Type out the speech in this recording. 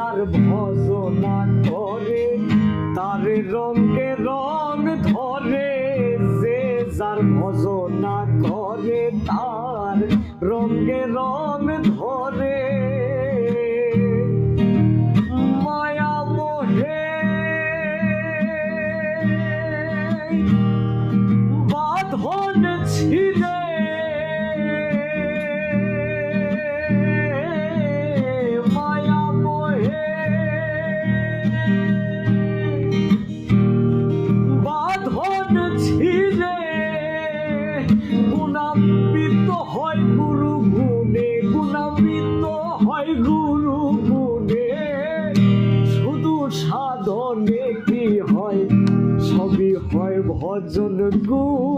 যার ভজনা করে তার রঙে রং ধরে, যে যার ভজনা করে তার রঙে রং ধরে। মায়া মোহে বাঁধন ছিঁড়ে গুণান্বিত হয় গুরু গুণে, গুণান্বিত হয় গুরু গুণে। শুধু সাধনে কি হয়, সবই হয় ভজন গুণ।